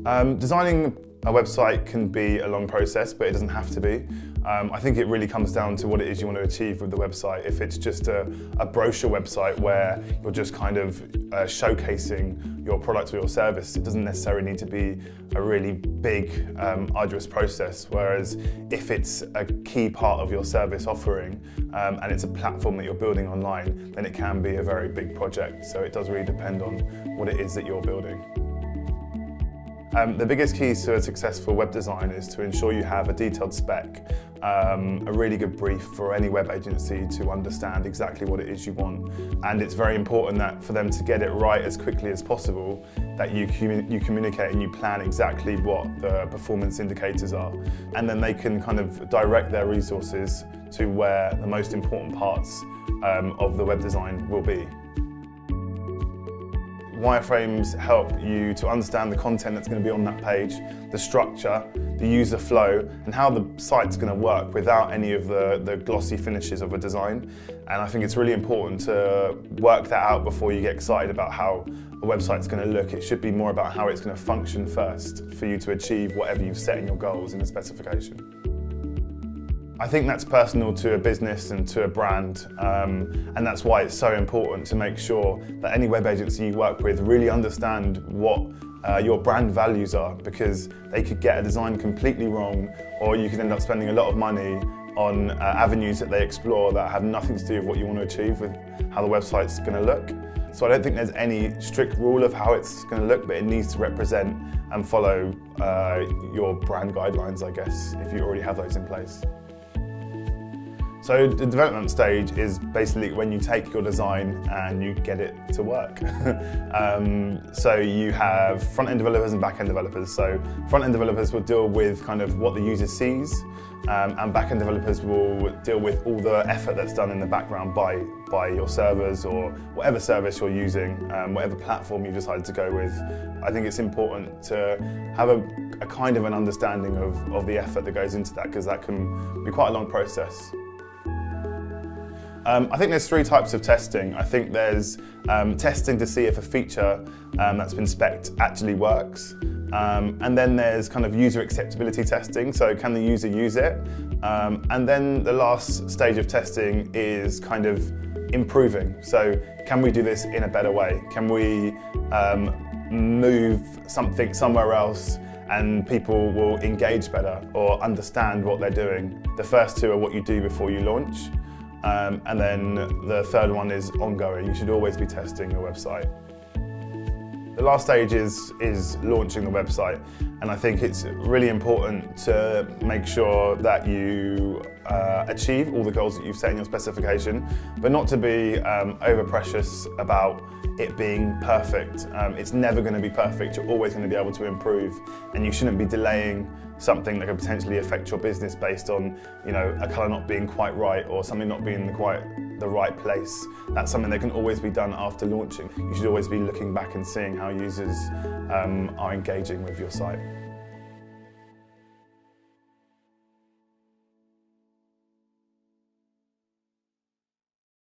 Designing a website can be a long process, but it doesn't have to be. I think it really comes down to what it is you want to achieve with the website. If it's just a brochure website where you're just kind of showcasing your product or your service, it doesn't necessarily need to be a really big, arduous process. Whereas if it's a key part of your service offering and it's a platform that you're building online, then it can be a very big project. So it does really depend on what it is that you're building. The biggest keys to a successful web design is to ensure you have a detailed spec, a really good brief for any web agency to understand exactly what it is you want. And it's very important that for them to get it right as quickly as possible, that you communicate and you plan exactly what the performance indicators are. And then they can kind of direct their resources to where the most important parts of the web design will be. Wireframes help you to understand the content that's going to be on that page, the structure, the user flow, and how the site's going to work without any of the glossy finishes of a design. And I think it's really important to work that out before you get excited about how a website's going to look. It should be more about how it's going to function first for you to achieve whatever you've set in your goals in the specification. I think that's personal to a business and to a brand, and that's why it's so important to make sure that any web agency you work with really understand what your brand values are, because they could get a design completely wrong, or you could end up spending a lot of money on avenues that they explore that have nothing to do with what you want to achieve with how the website's going to look. So I don't think there's any strict rule of how it's going to look, but it needs to represent and follow your brand guidelines, I guess, if you already have those in place. So the development stage is basically when you take your design and you get it to work. So you have front-end developers and back-end developers. So front-end developers will deal with kind of what the user sees, and back-end developers will deal with all the effort that's done in the background by your servers or whatever service you're using, whatever platform you decided to go with. I think it's important to have a kind of an understanding of the effort that goes into that, because that can be quite a long process. I think there's three types of testing. I think there's testing to see if a feature that's been spec'd actually works. And then there's kind of user acceptability testing, so can the user use it? And then the last stage of testing is kind of improving. So can we do this in a better way? Can we move something somewhere else and people will engage better or understand what they're doing? The first two are what you do before you launch. And then the third one is ongoing. You should always be testing your website. The last stage is launching the website, and I think it's really important to make sure that you achieve all the goals that you've set in your specification, but not to be over precious about it being perfect. It's never going to be perfect. You're always going to be able to improve, and you shouldn't be delaying something that could potentially affect your business based on, a colour not being quite right or something not being quite the right place. That's something that can always be done after launching. You should always be looking back and seeing how users are engaging with your site.